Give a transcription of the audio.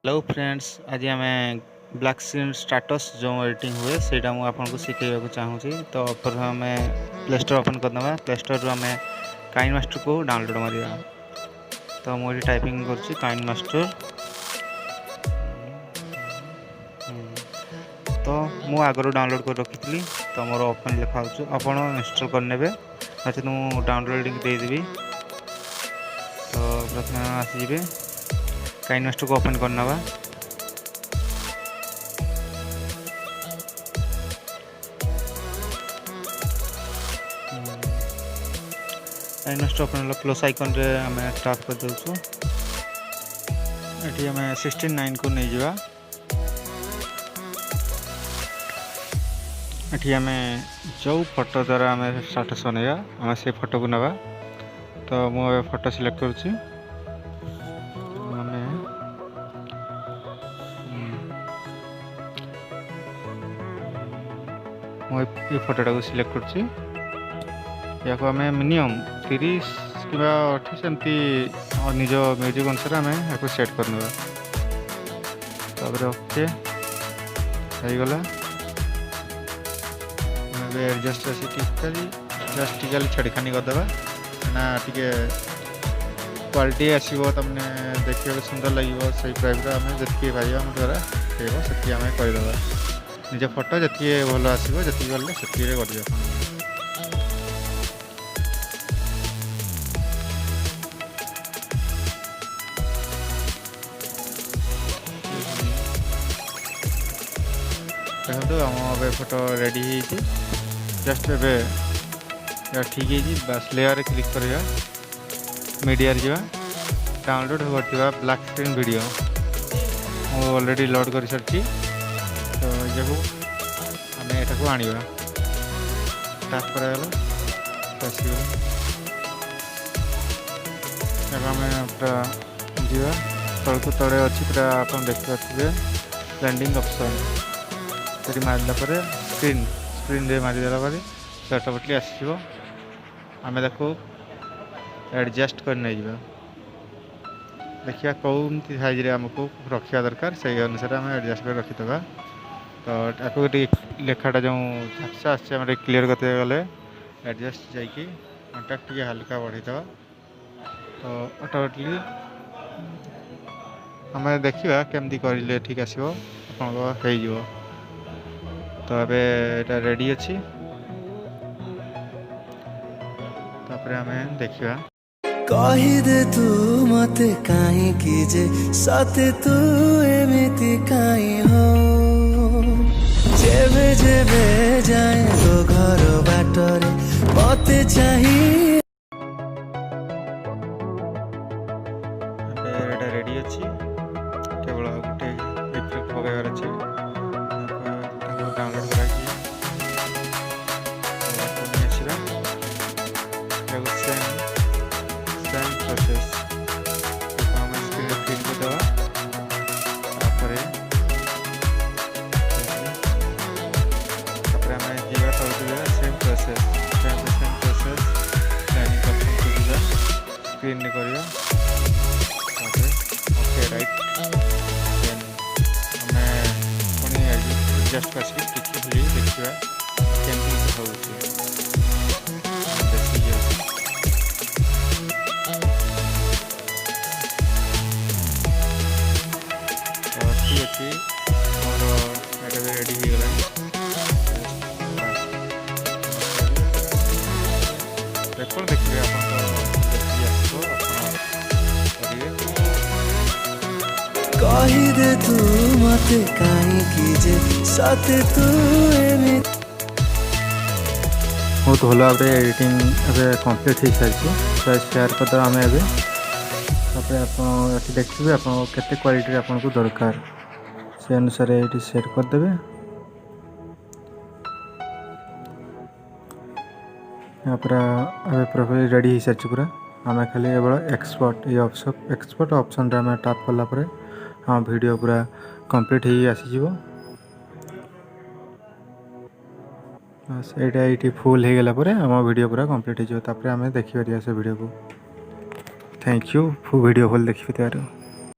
Hello friends, आज आम black screen status जो एडिटिंग हुए सेटा मुझे आपको शिखेबा चाहूँगी। तो प्रथम आम प्ले स्टोर ओपन करदे। प्ले स्टोर आम काइनमास्टर को डाउनलोड मारिया। तो मुझे टाइपिंग कर काइनमास्टर। तो मु आगर डाउनलोड कर रखी तो मोर ओपन लिखा आप इंस्टॉल करने नचेत मुझे डाउनलोड लिंक देदेवी। तो प्रथम आसवे काइनमास्टर को ओपन करना। काइनमास्टर ओपन प्लस आइकन रे आम टैप कर दउछु। एठी आम 69 को नहीं जावा। एठी आम जो फोटो द्वारा आम स्टाटस बनैया आम से फोटो को नवा। तो मुझे फोटो सिलेक्ट करुच्ची। ये फोटोटा को सिलेक्ट करुच्ची। या को आम मिनिमम 30 कि 28 एमती निज म्यूजिक अनुसार आम या सेट करने। ओके हो एडजस्ट टिकली छेड़खानी करदे ना टे क्वालिटी आसो तमने देखा सुंदर लगे से टाइप आम जी पाइबा आम द्वारा से आम करदे। निज फोटो जी भल आसो जी गले से कर देखो आम फोटो रेडी हो जस्ट ए ठीक है। बस लेयर क्लिक करिया मीडिया जा डाउनलोड होगा ब्लैक स्क्रीन वीडियो मु ऑलरेडी लोड कर सारी। तो ये आम यहाँ आने टैप कराला आम पूरा जा तलू तले अच्छी पूरा आप देखिए ब्लेंडिंग ऑप्शन से मारला स्क्रीन रे मारिदेला से ऑटोमेटिकली आसो। आम देखो एडजस्ट करने देखिए कौन साइज रे आमको रखा दरकार से अनुसार आम एडजस्ट कर रखीदे। तो आपको लेखाटा जो झपसा आम क्लीयर करते गले एडजस्ट जाकि कॉन्टैक्ट टे हल्का बढ़ीदे। तो ऑटोमेटिकली आम देखा केमती करें ठीक आसो हो। तो अबे एटा रेडी अच्छी। तापरे हमें देखिया कही दे तू मते काहे की जे साथे तू एमिति काहे हो जेबे जेबे जाए तो घर बाटरे मते चाहिए। एटा रेडी अच्छी केवल गोटे इफेक्ट पकाइबार अच्छी। डाउनलोड करा सेम प्रोसेस आम स्क्रीन प्रिंट को देवा। आम जीवा तौर सेम प्रोसेस लाइनिंग ऑप्शन को जीवा स्क्रीन करिया ओके राइट। देन आम पुणी एडजस्ट कर देखा केमती हो ठीक अच्छे मोर एटा भी रेडी हो गला। देखो देखिए कही दे तू मते काहे की जे साथे तू एमिति। बहुत भल भाव एडिटिंग कम्प्लीट हो सारी। तो शेयर करदे आम आप देखिए आप क्वालिटी आपको दरकार से अनुसार ये सेट करदे। यहाँ पूरा रेडी हो सारी पूरा। आम खाली केवल एक्सपोर्ट ऑप्शन आम टैप कला हाँ वीडियो पूरा कंप्लीट हो आसीज। बस ये फुल हो गला आम वीडियो पूरा कंप्लीट हो आम देखिए से वीडियो को। थैंक यू वीडियो फुल देखिए।